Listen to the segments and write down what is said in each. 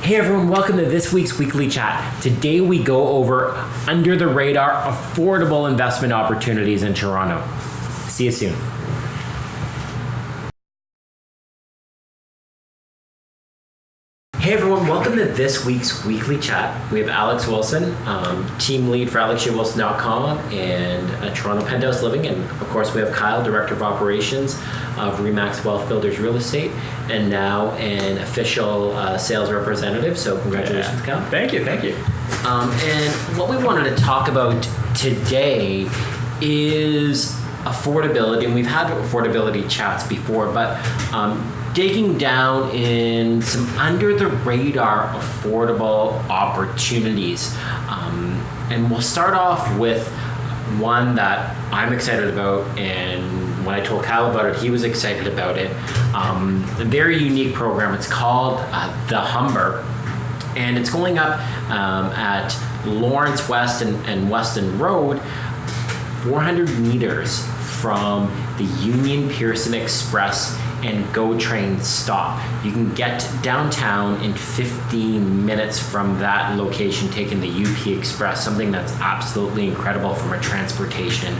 Hey everyone, welcome to this week's Weekly Chat. Today we go over under the radar affordable investment opportunities in Toronto. See you soon. Hey everyone, welcome to this week's Weekly Chat. We have Alex Wilson, team lead for alexjwilson.com and Toronto Penthouse Living. And of course we have Kyle, Director of Operations of Remax Wealth Builders Real Estate, and now an official sales representative. So congratulations, Kyle. Thank you. And what we wanted to talk about today is affordability. And we've had affordability chats before, but digging down in some under the radar affordable opportunities. And we'll start off with one that I'm excited about, and when I told Kyle about it, he was excited about it. A very unique program. It's called the Humber, and it's going up at Lawrence West and Weston Road, 400 meters from the Union Pearson Express and GO train stop. You can get downtown in 15 minutes from that location, taking the UP Express, something that's absolutely incredible from a transportation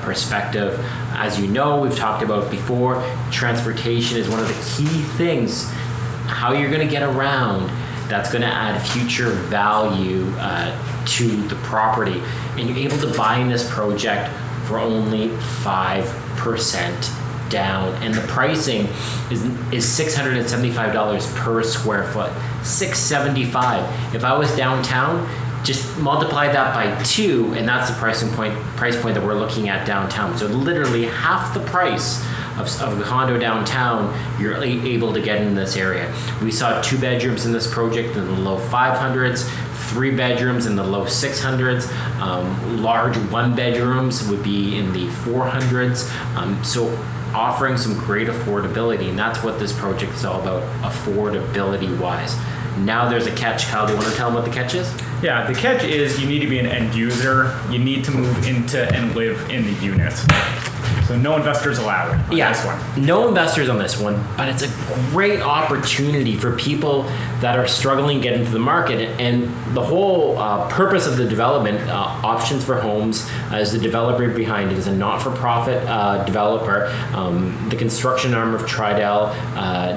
perspective. As you know, we've talked about before, transportation is one of the key things, how you're gonna get around, that's gonna add future value to the property. And you're able to buy in this project for only 5% down, and the pricing is $675 per square foot. $675. If I was downtown, just multiply that by 2, and that's the price point that we're looking at downtown. So literally half the price of a condo downtown, you're able to get in this area. We saw 2 bedrooms in this project in the low 500s, 3 bedrooms in the low 600s, large 1 bedrooms would be in the 400s. So offering some great affordability, and that's what this project is all about, affordability wise. Now there's a catch. Kyle, do you want to tell them what the catch is? Yeah, the catch is you need to be an end user. You need to move into and live in the unit. So no investors allowed on this one. No investors on this one, but it's a great opportunity for people that are struggling to get into the market. And the whole purpose of the development, Options for Homes, is the developer behind it, is a not-for-profit developer. The construction arm of Tridel,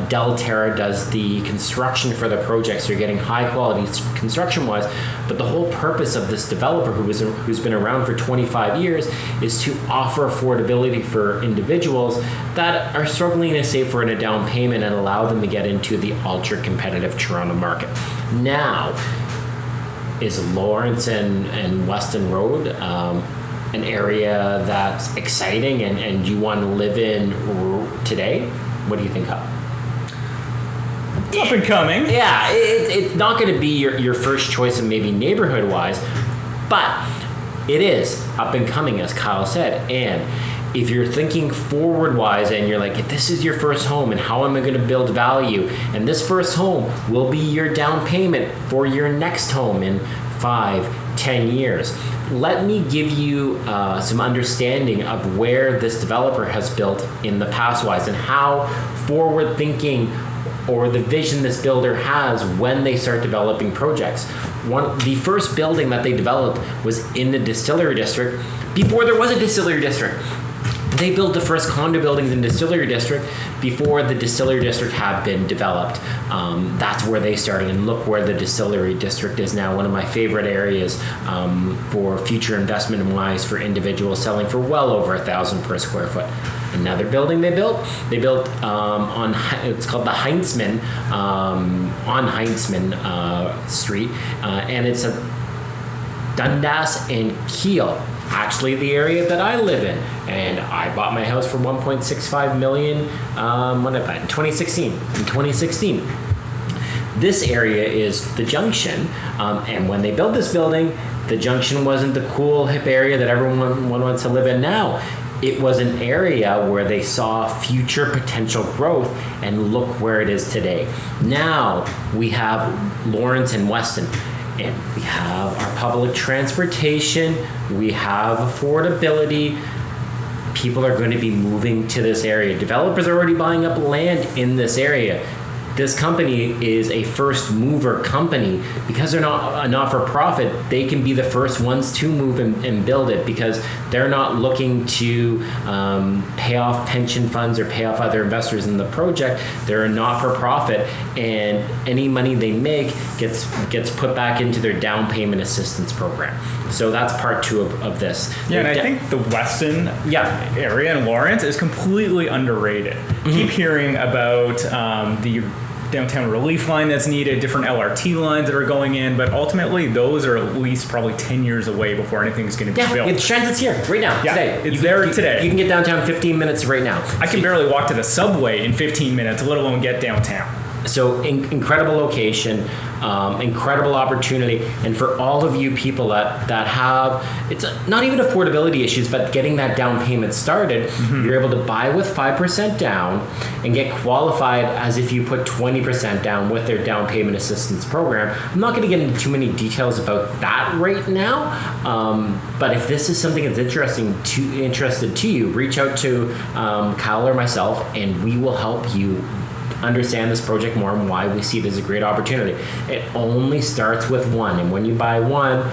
Delterra does the construction for the project, so you're getting high quality construction-wise. But the whole purpose of this developer, who's been around for 25 years, is to offer affordability for individuals that are struggling to save for a down payment and allow them to get into the ultra-competitive Toronto market. Now, is Lawrence and Weston Road an area that's exciting and you want to live in today? What do you think, Hub? Up and coming. Yeah, it's not going to be your first choice of maybe neighborhood-wise, but it is up and coming, as Kyle said. And if you're thinking forward-wise and you're like, if this is your first home and how am I going to build value, and this first home will be your down payment for your next home in 5-10 years, let me give you some understanding of where this developer has built in the past-wise and how forward-thinking or the vision this builder has when they start developing projects. The first building that they developed was in the Distillery District before there was a Distillery District. They built the first condo buildings in Distillery District before the Distillery District had been developed. That's where they started, and look where the Distillery District is now, one of my favorite areas for future investment wise for individuals, selling for well over $1,000 per square foot. Another building they built on, it's called the Heintzman, on Heintzman Street, and it's a Dundas and Keele, actually the area that I live in. And I bought my house for $1.65 million when I bought it in 2016. In 2016. This area is the Junction, and when they built this building, the Junction wasn't the cool, hip area that everyone wants to live in now. It was an area where they saw future potential growth, and look where it is today. Now we have Lawrence and Weston, and we have our public transportation, we have affordability. People are going to be moving to this area. Developers are already buying up land in this area. this company is a first mover company. Because they're not a not-for-profit, they can be the first ones to move and build it, because they're not looking to pay off pension funds or pay off other investors in the project. They're a not-for-profit, and any money they make gets put back into their down payment assistance program. So that's part two of this. Yeah, and I think the Weston area in Lawrence is completely underrated. Keep hearing about the downtown relief line that's needed, different LRT lines that are going in, but ultimately those are at least probably 10 years away before anything's going to be built. Yeah, transit's here right now, today. It's today. You can get downtown 15 minutes right now. I can barely walk to the subway in 15 minutes, let alone get downtown. So incredible location, incredible opportunity, and for all of you people that have, it's not even affordability issues, but getting that down payment started, you're able to buy with 5% down and get qualified as if you put 20% down with their down payment assistance program. I'm not going to get into too many details about that right now, but if this is something that's interested to you, reach out to Kyle or myself, and we will help you understand this project more and why we see it as a great opportunity. It only starts with one, and when you buy one,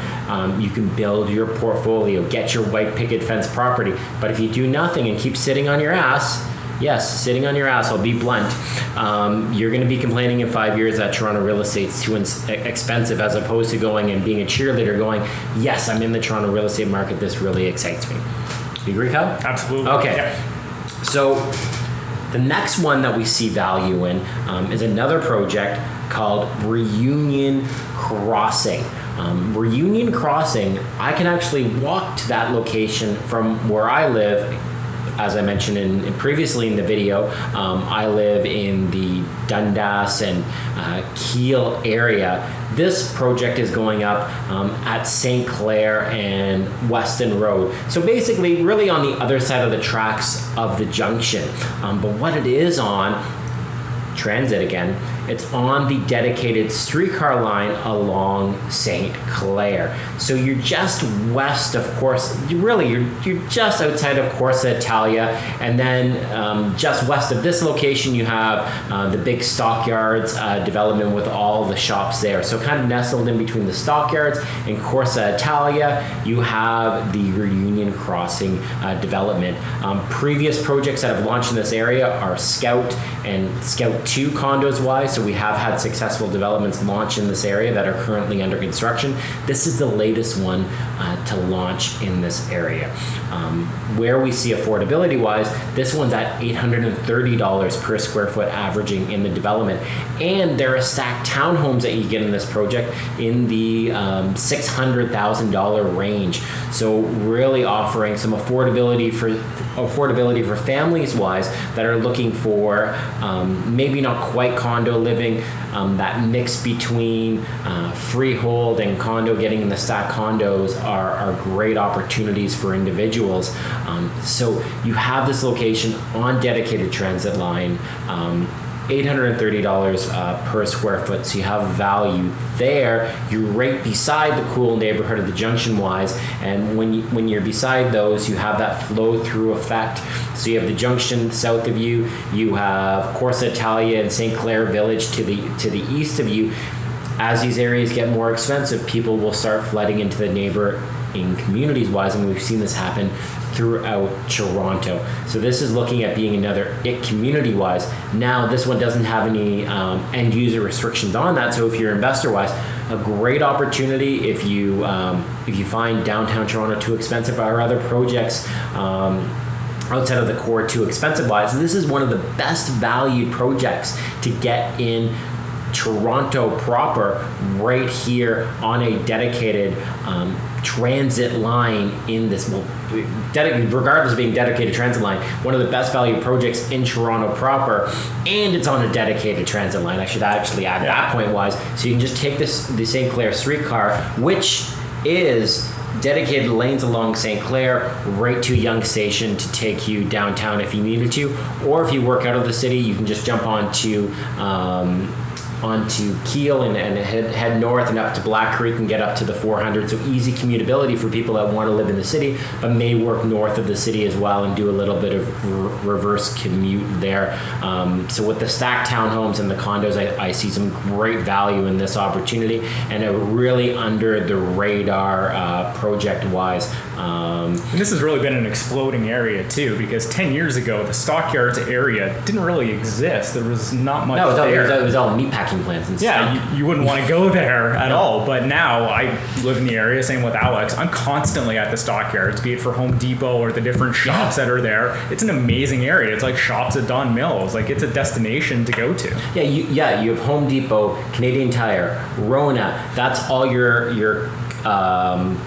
you can build your portfolio, get your white picket fence property. But if you do nothing and keep sitting on your ass, yes, sitting on your ass, I'll be blunt, you're going to be complaining in 5 years that Toronto real estate's too expensive, as opposed to going and being a cheerleader going, yes, I'm in the Toronto real estate market, this really excites me. You agree, Kyle? Absolutely. Okay. Yeah. So the next one that we see value in is another project called Reunion Crossing. Reunion Crossing, I can actually walk to that location from where I live. As I mentioned previously in the video, I live in the Dundas and Keele area. This project is going up at St. Clair and Weston Road. So basically, really on the other side of the tracks of the junction. But what it is on, transit again, it's on the dedicated streetcar line along St. Clair. So you're just west of you're just outside of Corsa Italia, and then just west of this location you have the big Stockyards development with all the shops there. So kind of nestled in between the Stockyards and Corsa Italia, you have the Reunion Crossing development. Previous projects that have launched in this area are Scout and Scout 2 Condos wise. So we have had successful developments launch in this area that are currently under construction. This is the latest one to launch in this area. Where we see affordability wise, this one's at $830 per square foot averaging in the development. And there are stacked townhomes that you get in this project in the $600,000 range. So really offering some affordability for families wise that are looking for maybe not quite condo living, that mix between freehold and condo, getting in the stacked condos are great opportunities for individuals. So you have this location on dedicated transit line, $830 per square foot, so you have value there. You're right beside the cool neighborhood of the junction wise, and when you're beside those, you have that flow through effect. So you have the junction south of you, you have Corsa Italia and St. Clair Village to the east of you. As these areas get more expensive, people will start flooding into the neighboring communities wise, and we've seen this happen throughout Toronto. So this is looking at being another IT community wise. Now this one doesn't have any end user restrictions on that. So if you're investor wise, a great opportunity if you find downtown Toronto too expensive or other projects outside of the core too expensive wise. This is one of the best valued projects to get in Toronto proper, right here on a dedicated transit line in this, regardless of being dedicated transit line, one of the best value projects in Toronto proper, and it's on a dedicated transit line. I should actually add that point wise. So you can just take the St. Clair streetcar, which is dedicated lanes along St. Clair right to Yonge Station to take you downtown if you needed to, or if you work out of the city, you can just jump on to onto Kiel and head north and up to Black Creek and get up to the 400. So easy commutability for people that want to live in the city, but may work north of the city as well and do a little bit of reverse commute there. So with the stacked townhomes and the condos, I see some great value in this opportunity, and a really under the radar project-wise. And this has really been an exploding area too, because 10 years ago the Stockyards area didn't really exist. There was not much there. It was all meatpacking plants and stuff. Yeah, you wouldn't want to go there at all. But now I live in the area, same with Alex. I'm constantly at the Stockyards, be it for Home Depot or the different shops that are there. It's an amazing area. It's like shops at Don Mills. Like, it's a destination to go to. Yeah, you have Home Depot, Canadian Tire, Rona. That's all your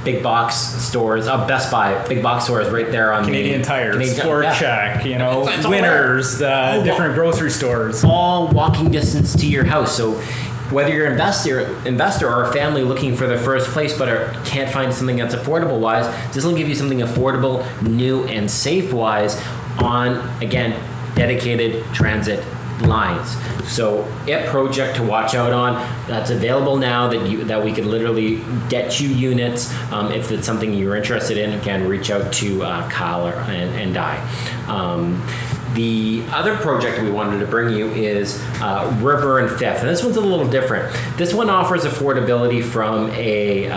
big box stores, Best Buy, big box stores right there on Canadian Tire, Sport Check, it's Winners, different grocery stores. All walking distance to your house. So whether you're an investor or a family looking for their first place but can't find something that's affordable wise, this will give you something affordable, new, and safe wise on, again, dedicated transit lines. So a project to watch out on that's available now that we could literally get you units if it's something you're interested in. Again, reach out to Kyle and I. The other project we wanted to bring you is River and Fifth, and this one's a little different. This one offers affordability from a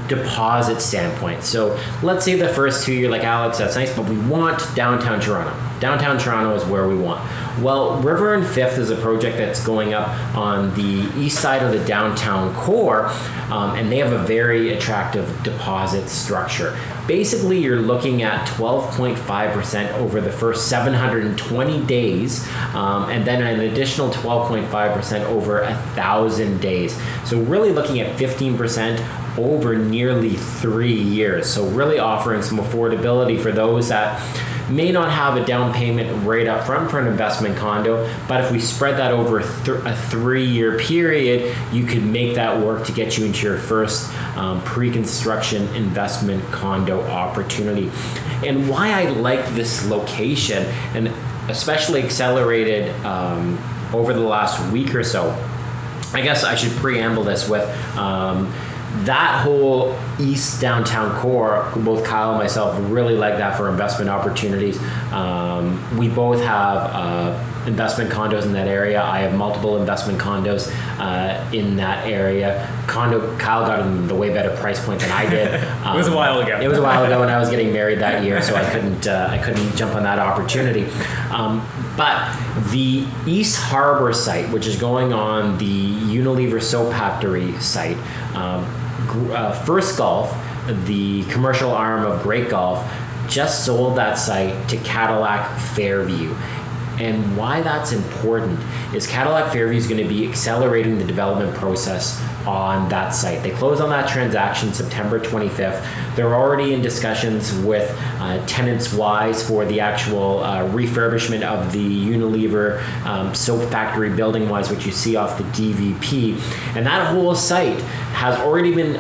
deposit standpoint. So let's say the first 2 years, like Alex, that's nice, but we want downtown Toronto. Downtown Toronto is where we want. Well, River and Fifth is a project that's going up on the east side of the downtown core, and they have a very attractive deposit structure. Basically, you're looking at 12.5% over the first 720 days, and then an additional 12.5% over 1,000 days. So really looking at 15% over nearly 3 years. So really offering some affordability for those that may not have a down payment right up front for an investment condo, but if we spread that over a 3-year period, you could make that work to get you into your first pre-construction investment condo opportunity. And why I like this location, and especially accelerated over the last week or so, I guess I should preamble this with that whole east downtown core. Both Kyle and myself really like that for investment opportunities. We both have investment condos in that area. I have multiple investment condos in that area. Kyle got in the way better price point than I did. It was a while ago. It was a while ago, and I was getting married that year, so I couldn't jump on that opportunity. But the East Harbor site, which is going on the Unilever soap factory site, First Golf, the commercial arm of Great Golf, just sold that site to Cadillac Fairview. And why that's important is Cadillac Fairview is going to be accelerating the development process on that site. They closed on that transaction September 25th. They're already in discussions with tenants wise for the actual refurbishment of the Unilever soap factory building wise, which you see off the DVP. And that whole site has already been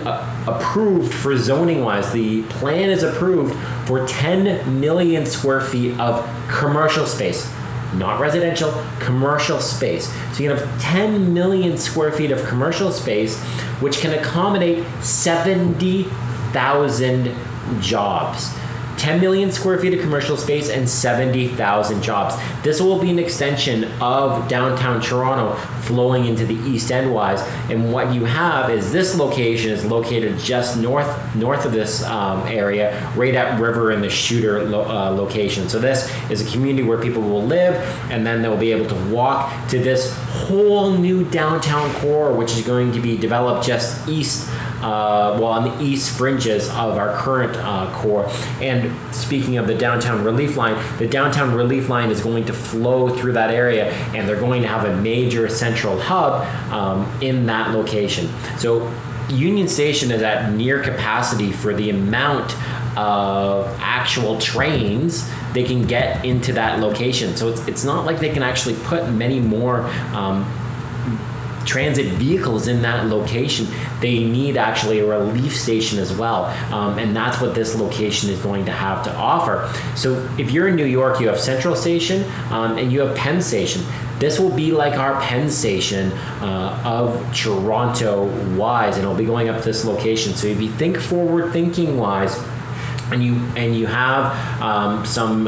approved for zoning wise. The plan is approved for 10 million square feet of commercial space. Not residential, commercial space. So you can have 10 million square feet of commercial space, which can accommodate 70,000 jobs. 10 million square feet of commercial space and 70,000 jobs. This will be an extension of downtown Toronto flowing into the East End wise. And what you have is this location is located just north of this area, right at River and the Shooter location. So this is a community where people will live, and then they'll be able to walk to this whole new downtown core, which is going to be developed just east on the east fringes of our current core. And speaking of the downtown relief line is going to flow through that area, and they're going to have a major central hub in that location. So Union Station is at near capacity for the amount of actual trains they can get into that location. So it's not like they can actually put many more transit vehicles in that location, they need actually a relief station as well. And that's what this location is going to have to offer. So if you're in New York, you have Central Station and you have Penn Station. This will be like our Penn Station of Toronto wise, and it'll be going up to this location. So if you think forward thinking wise, and you have some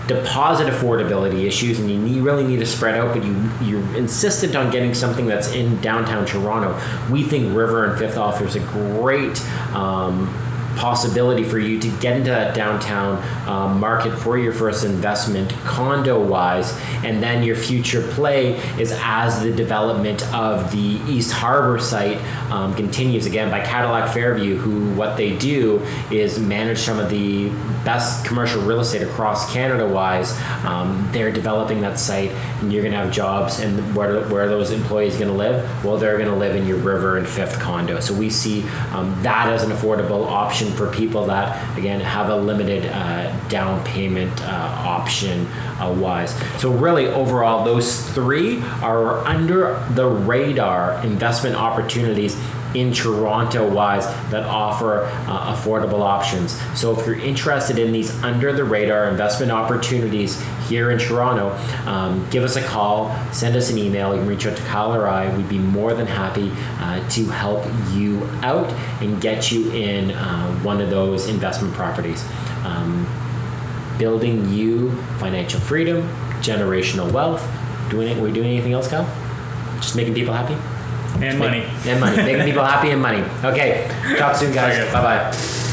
deposit affordability issues, and you really need to spread out, but you're insistent on getting something that's in downtown Toronto, we think River and Fifth offers a great possibility for you to get into that downtown market for your first investment condo wise, and then your future play is as the development of the East Harbor site continues, again by Cadillac Fairview, who what they do is manage some of the best commercial real estate across Canada wise. They're developing that site, and you're going to have jobs, and where are those employees going to live? Well, they're going to live in your River and Fifth condo. So we see that as an affordable option for people that, again, have a limited down payment option wise. So really, overall, those three are under the radar investment opportunities in Toronto wise that offer affordable options. So if you're interested in these under the radar investment opportunities here in Toronto, give us a call, send us an email. You can reach out to Kyle or I. We'd be more than happy to help you out and get you in one of those investment properties. Building you financial freedom, generational wealth. We're doing anything else, Kyle? Just making people happy? And money. And money. Making people happy and money. Okay. Talk soon, guys. Okay. Bye-bye.